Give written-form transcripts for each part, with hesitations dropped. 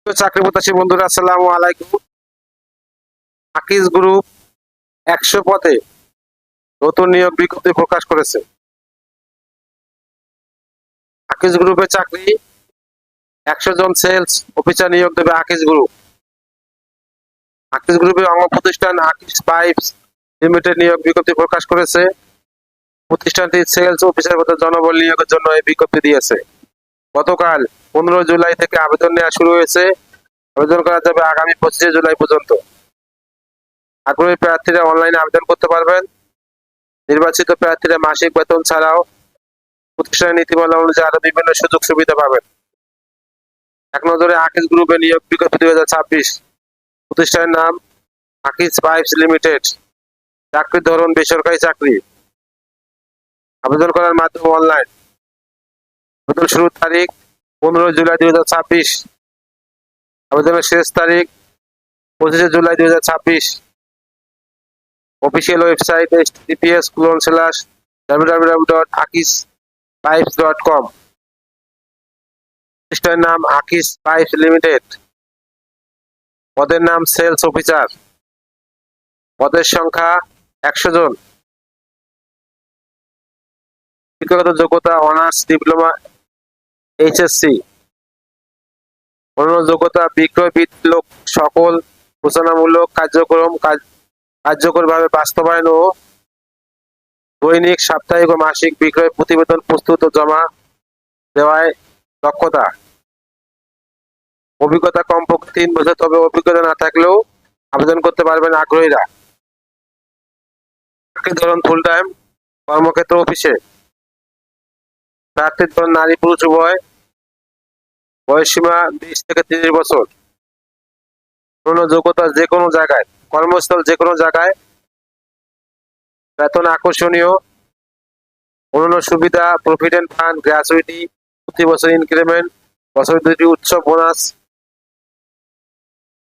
চাকরি প্রত্যাশী বন্ধুরা, আসসালামু আলাইকুম। আকিজ গ্রুপ 100 পদে নতুন নিয়োগ বিজ্ঞপ্তি প্রকাশ করেছে। আকিজ গ্রুপের চাকরি 100 জন সেলস অফিসার নিয়োগ দেবে আকিজ গ্রুপ। আকিজ গ্রুপের অঙ্গ প্রতিষ্ঠান আকিজ পাইপস লিমিটেড নিয়োগ বিজ্ঞপ্তি প্রকাশ করেছে। প্রতিষ্ঠানটি সেলস অফিসার পদে জনবল নিয়োগের জন্য এই বিজ্ঞপ্তি দিয়েছে। গতকাল 15 জুলাই থেকে আবেদন নেওয়া শুরু হয়েছে। আবেদন করা যাবে আগামী 25 জুলাই পর্যন্ত। আগ্রহী প্রার্থীরা অনলাইনে আবেদন করতে পারবেন। নির্বাচিত প্রার্থীরা মাসিক বেতন ছাড়াও প্রতিষ্ঠানের নীতিমালা অনুযায়ী আরো বিভিন্ন সুযোগ সুবিধা পাবেন। এক নজরে আকিজ গ্রুপের নিয়োগ বিজ্ঞপ্তি 2026। প্রতিষ্ঠানের নাম আকিজ পাইপস লিমিটেড। চাকরির ধরন বেসরকারি চাকরি। আবেদন করার মাধ্যম অনলাইন। আবেদন শুরুর তারিখ 15 জুলাই 2026। আবেদনের শেষ তারিখ 25 জুলাই 2026। Official website https://www.akispipes.com। প্রতিষ্ঠানের নাম আকিজ পাইপস লিমিটেড। পদের নাম সেলস অফিসার। পদের সংখ্যা 100 জন। শিক্ষাগত যোগ্যতা অনার্স, ডিপ্লোমা, এইচএসসি। অন্যান্য যোগ্যতা বিক্রয় লোক সকল ঘোষণামূলক কার্যক্রম কার্যকরভাবে বাস্তবায়ন ও দৈনিক, সাপ্তাহিক ও মাসিক বিক্রয় প্রতিবেদন প্রস্তুত ও জমা দেওয়ায় দক্ষতা। অভিজ্ঞতা কমপক্ষে 3 বছর, তবে অভিজ্ঞতা না থাকলেও আবেদন করতে পারবেন আগ্রহীরা। চাকরির ধরন ফুল টাইম, কর্মক্ষেত্র অফিসে। প্রার্থীর ধরন নারী পুরুষ উভয়। বয়সসীমা 20 থেকে 30 বছর। অন্যান্য যোগ্যতা যে কোনো জায়গায়, কর্মস্থল যে কোনো জায়গায়। বেতন আকর্ষণীয়। অন্যান্য সুবিধা প্রভিডেন্ট ফান্ড, গ্র্যাচুইটি, প্রতি বছর ইনক্রিমেন্ট, বছরে 2টি উৎসব বোনাস,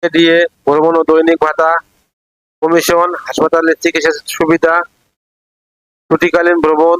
ডিএ, ভ্রমণ ও দৈনিক ভাতা, কমিশন, হাসপাতালের চিকিৎসা সুবিধা, ছুটিকালীন ভ্রমণ।